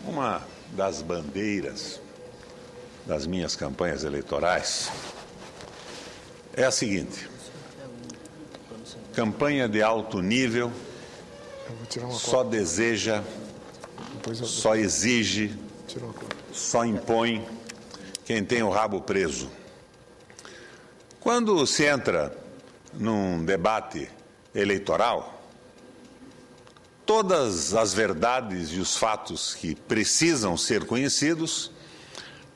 Uma das bandeiras das minhas campanhas eleitorais é a seguinte: campanha de alto nível só deseja, só exige, só impõe quem tem o rabo preso. Quando se entra num debate eleitoral, todas as verdades e os fatos que precisam ser conhecidos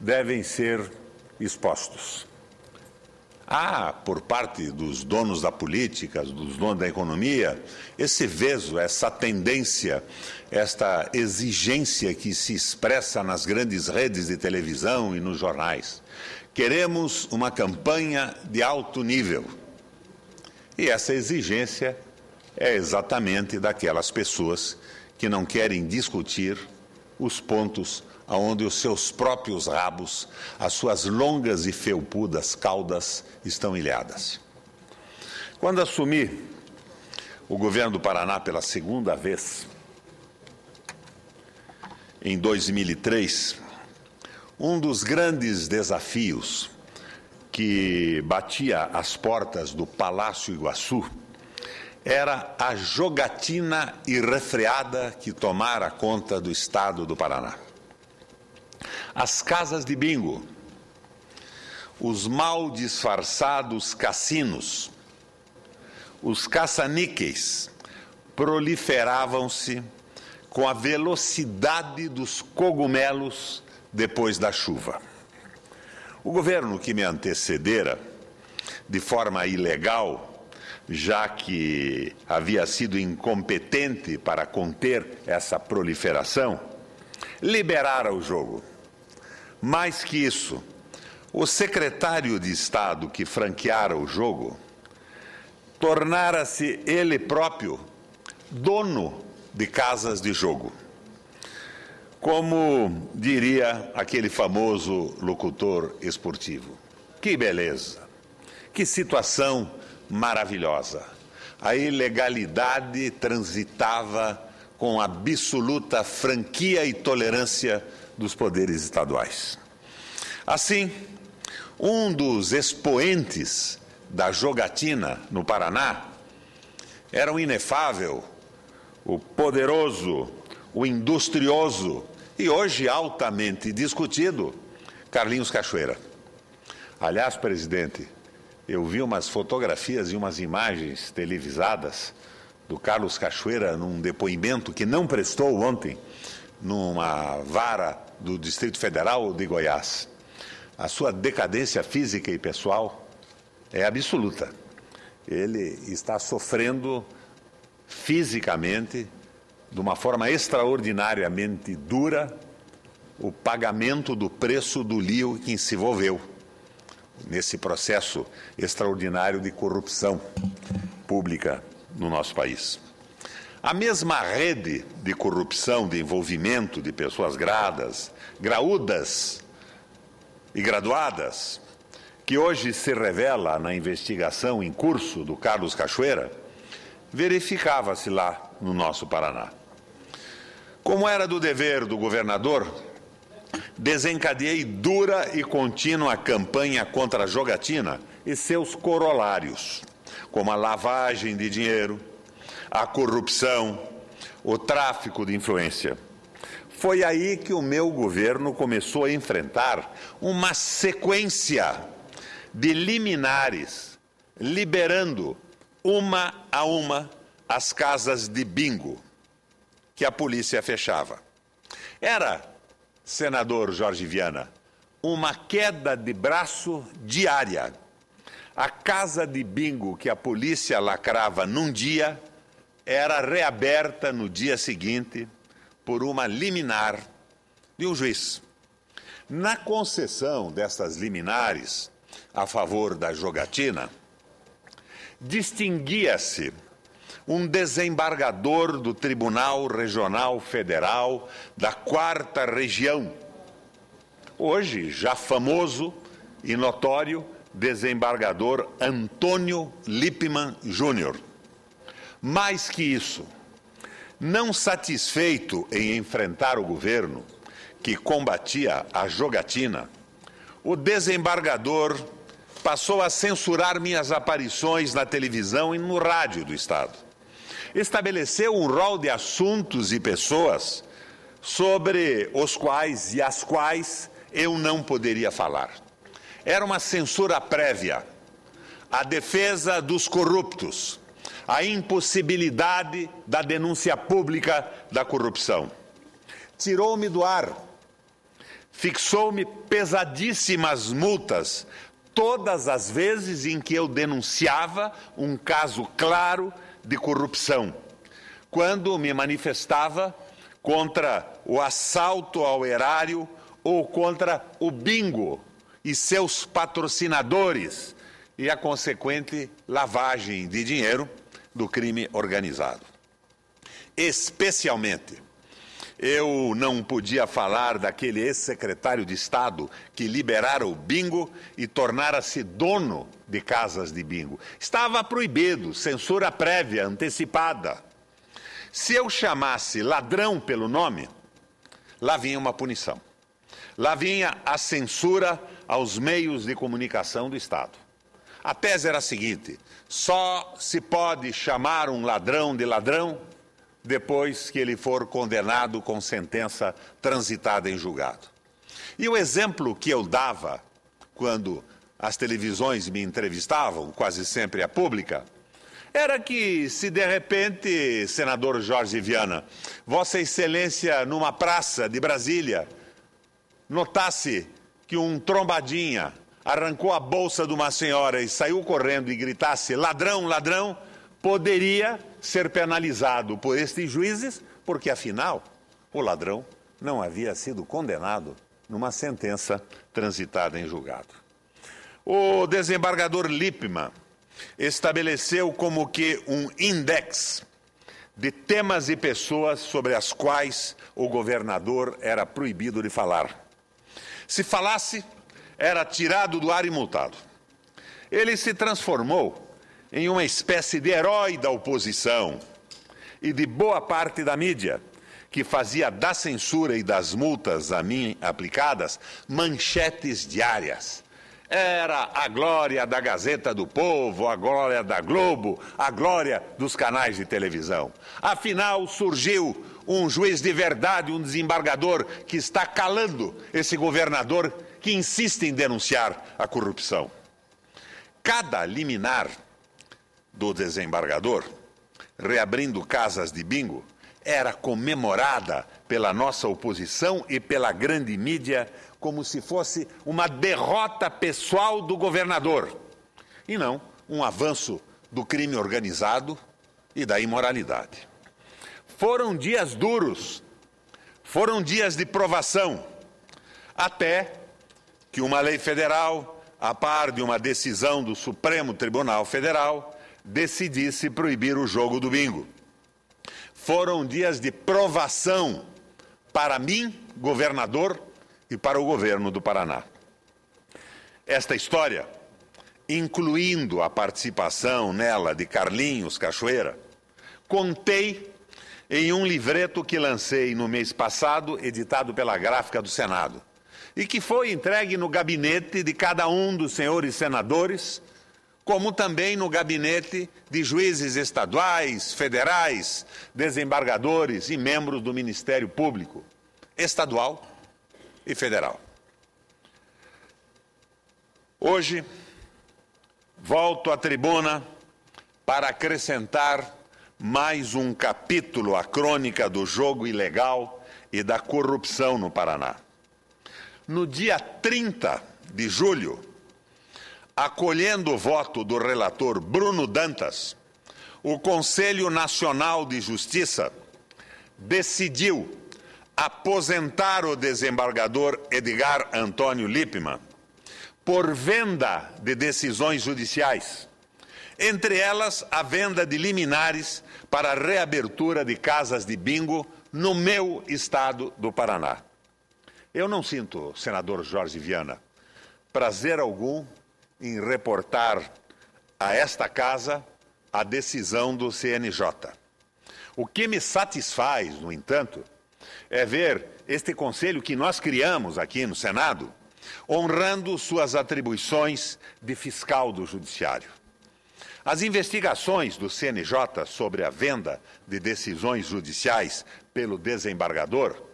devem ser expostos. Há, por parte dos donos da política, dos donos da economia, esse veso, essa tendência, esta exigência que se expressa nas grandes redes de televisão e nos jornais. Queremos uma campanha de alto nível. E essa exigência é exatamente daquelas pessoas que não querem discutir os pontos aonde os seus próprios rabos, as suas longas e felpudas caudas estão ilhadas. Quando assumi o governo do Paraná pela segunda vez, em 2003, um dos grandes desafios que batia às portas do Palácio Iguaçu era a jogatina irrefreada que tomara conta do estado do Paraná. As casas de bingo, os mal disfarçados cassinos, os caça-níqueis proliferavam-se com a velocidade dos cogumelos depois da chuva. O governo que me antecedera, de forma ilegal, já que havia sido incompetente para conter essa proliferação, liberara o jogo. Mais que isso, o secretário de Estado que franqueara o jogo tornara-se ele próprio dono de casas de jogo. Como diria aquele famoso locutor esportivo: que beleza, que situação maravilhosa. A ilegalidade transitava com absoluta franquia e tolerância dos poderes estaduais. Assim, um dos expoentes da jogatina no Paraná era o inefável, o poderoso, o industrioso e hoje altamente discutido Carlinhos Cachoeira. Aliás, presidente, eu vi umas fotografias e umas imagens televisadas do Carlos Cachoeira num depoimento que não prestou ontem numa vara do Distrito Federal de Goiás. A sua decadência física e pessoal é absoluta. Ele está sofrendo fisicamente, de uma forma extraordinariamente dura, o pagamento do preço do lío que se envolveu nesse processo extraordinário de corrupção pública no nosso país. A mesma rede de corrupção, de envolvimento de pessoas graúdas e graduadas, que hoje se revela na investigação em curso do Carlos Cachoeira, verificava-se lá no nosso Paraná. Como era do dever do governador, desencadeei dura e contínua campanha contra a jogatina e seus corolários, como a lavagem de dinheiro, a corrupção, o tráfico de influência. Foi aí que o meu governo começou a enfrentar uma sequência de liminares, liberando uma a uma as casas de bingo que a polícia fechava. Era, senador Jorge Viana, uma queda de braço diária. A casa de bingo que a polícia lacrava num dia era reaberta no dia seguinte por uma liminar de um juiz. Na concessão dessas liminares a favor da jogatina, distinguia-se um desembargador do Tribunal Regional Federal da 4ª Região, hoje já famoso e notório desembargador Antônio Lippmann Júnior. Mais que isso, não satisfeito em enfrentar o governo, que combatia a jogatina, o desembargador passou a censurar minhas aparições na televisão e no rádio do Estado. Estabeleceu um rol de assuntos e pessoas sobre os quais e as quais eu não poderia falar. Era uma censura prévia, a defesa dos corruptos, a impossibilidade da denúncia pública da corrupção. Tirou-me do ar, fixou-me pesadíssimas multas todas as vezes em que eu denunciava um caso claro de corrupção, quando me manifestava contra o assalto ao erário ou contra o bingo e seus patrocinadores e a consequente lavagem de dinheiro do crime organizado. Especialmente, eu não podia falar daquele ex-secretário de Estado que liberara o bingo e tornara-se dono de casas de bingo. Estava proibido, censura prévia, antecipada. Se eu chamasse ladrão pelo nome, lá vinha uma punição. Lá vinha a censura aos meios de comunicação do Estado. A tese era a seguinte: só se pode chamar um ladrão de ladrão depois que ele for condenado com sentença transitada em julgado. E o exemplo que eu dava quando as televisões me entrevistavam, quase sempre a pública, era que se de repente, senador Jorge Viana, Vossa Excelência numa praça de Brasília notasse que um trombadinha arrancou a bolsa de uma senhora e saiu correndo e gritasse ladrão, ladrão, poderia ser penalizado por estes juízes, porque afinal o ladrão não havia sido condenado numa sentença transitada em julgado. O desembargador Lippmann estabeleceu como que um index de temas e pessoas sobre as quais o governador era proibido de falar. Se falasse, era tirado do ar e multado. Ele se transformou em uma espécie de herói da oposição e de boa parte da mídia, que fazia da censura e das multas a mim aplicadas manchetes diárias. Era a glória da Gazeta do Povo, a glória da Globo, a glória dos canais de televisão. Afinal, surgiu um juiz de verdade, um desembargador que está calando esse governador que insiste em denunciar a corrupção. Cada liminar do desembargador, reabrindo casas de bingo, era comemorada pela nossa oposição e pela grande mídia como se fosse uma derrota pessoal do governador, e não um avanço do crime organizado e da imoralidade. Foram dias duros, foram dias de provação, até que uma lei federal, a par de uma decisão do Supremo Tribunal Federal, decidisse proibir o jogo do bingo. Foram dias de provação para mim, governador, e para o governo do Paraná. Esta história, incluindo a participação nela de Carlinhos Cachoeira, contei em um livreto que lancei no mês passado, editado pela Gráfica do Senado, e que foi entregue no gabinete de cada um dos senhores senadores, como também no gabinete de juízes estaduais, federais, desembargadores e membros do Ministério Público, estadual e federal. Hoje, volto à tribuna para acrescentar mais um capítulo à crônica do jogo ilegal e da corrupção no Paraná. No dia 30 de julho, acolhendo o voto do relator Bruno Dantas, o Conselho Nacional de Justiça decidiu aposentar o desembargador Edgar Antônio Lippmann por venda de decisões judiciais, entre elas a venda de liminares para a reabertura de casas de bingo no meu estado do Paraná. Eu não sinto, senador Jorge Viana, prazer algum em reportar a esta casa a decisão do CNJ. O que me satisfaz, no entanto, é ver este conselho que nós criamos aqui no Senado honrando suas atribuições de fiscal do Judiciário. As investigações do CNJ sobre a venda de decisões judiciais pelo desembargador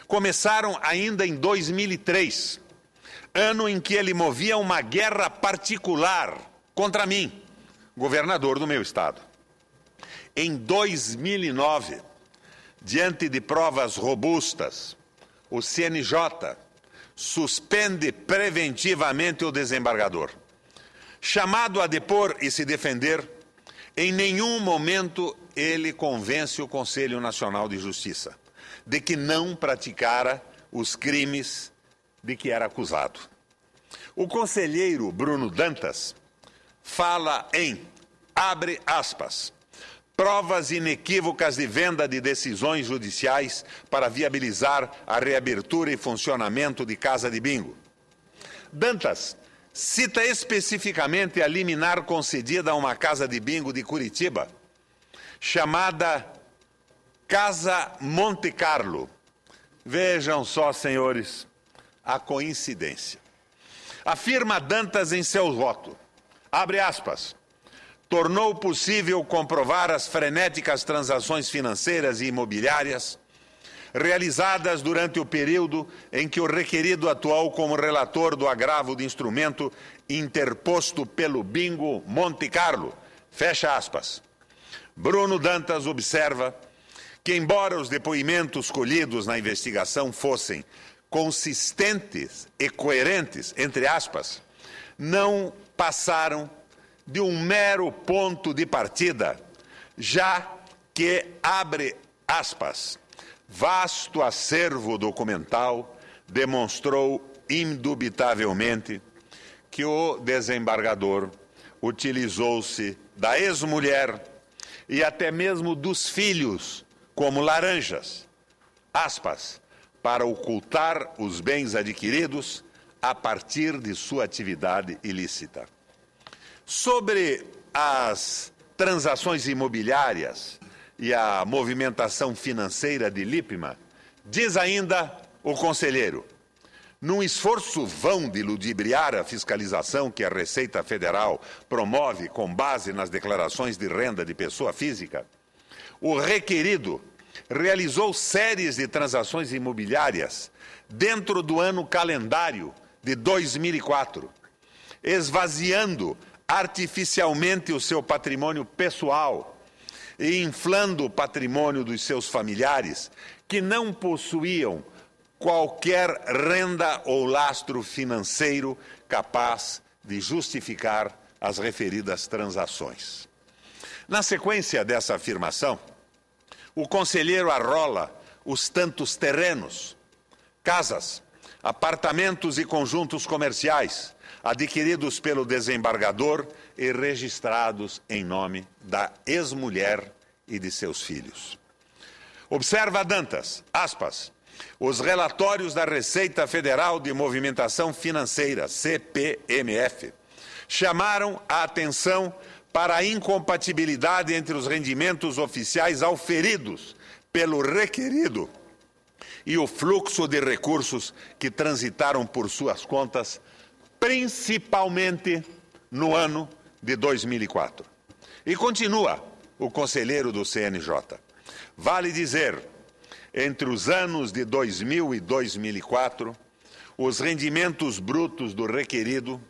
começaram ainda em 2003, ano em que ele movia uma guerra particular contra mim, governador do meu estado. Em 2009, diante de provas robustas, o CNJ suspende preventivamente o desembargador. Chamado a depor e se defender, em nenhum momento ele convence o Conselho Nacional de Justiça de que não praticara os crimes de que era acusado. O conselheiro Bruno Dantas fala em, abre aspas, provas inequívocas de venda de decisões judiciais para viabilizar a reabertura e funcionamento de casa de bingo. Dantas cita especificamente a liminar concedida a uma casa de bingo de Curitiba, chamada Casa Monte Carlo. Vejam só, senhores, a coincidência. Afirma Dantas em seu voto, abre aspas, tornou possível comprovar as frenéticas transações financeiras e imobiliárias realizadas durante o período em que o requerido atuou como relator do agravo de instrumento interposto pelo bingo Monte Carlo. Fecha aspas. Bruno Dantas observa que, embora os depoimentos colhidos na investigação fossem consistentes e coerentes, entre aspas, não passaram de um mero ponto de partida, já que, abre aspas, vasto acervo documental demonstrou indubitavelmente que o desembargador utilizou-se da ex-mulher e até mesmo dos filhos como laranjas, aspas, para ocultar os bens adquiridos a partir de sua atividade ilícita. Sobre as transações imobiliárias e a movimentação financeira de Lippmann, diz ainda o conselheiro, num esforço vão de ludibriar a fiscalização que a Receita Federal promove com base nas declarações de renda de pessoa física, o requerido realizou séries de transações imobiliárias dentro do ano calendário de 2004, esvaziando artificialmente o seu patrimônio pessoal e inflando o patrimônio dos seus familiares, que não possuíam qualquer renda ou lastro financeiro capaz de justificar as referidas transações. Na sequência dessa afirmação, o conselheiro arrola os tantos terrenos, casas, apartamentos e conjuntos comerciais adquiridos pelo desembargador e registrados em nome da ex-mulher e de seus filhos. Observa Dantas, aspas, os relatórios da Receita Federal de Movimentação Financeira, CPMF, chamaram a atenção para a incompatibilidade entre os rendimentos oficiais auferidos pelo requerido e o fluxo de recursos que transitaram por suas contas, principalmente no ano de 2004. E continua o conselheiro do CNJ. Vale dizer, entre os anos de 2000 e 2004, os rendimentos brutos do requerido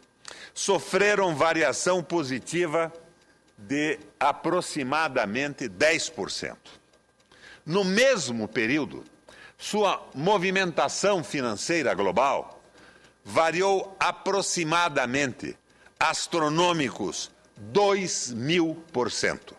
sofreram variação positiva de aproximadamente 10%. No mesmo período, sua movimentação financeira global variou aproximadamente astronômicos 2.000%.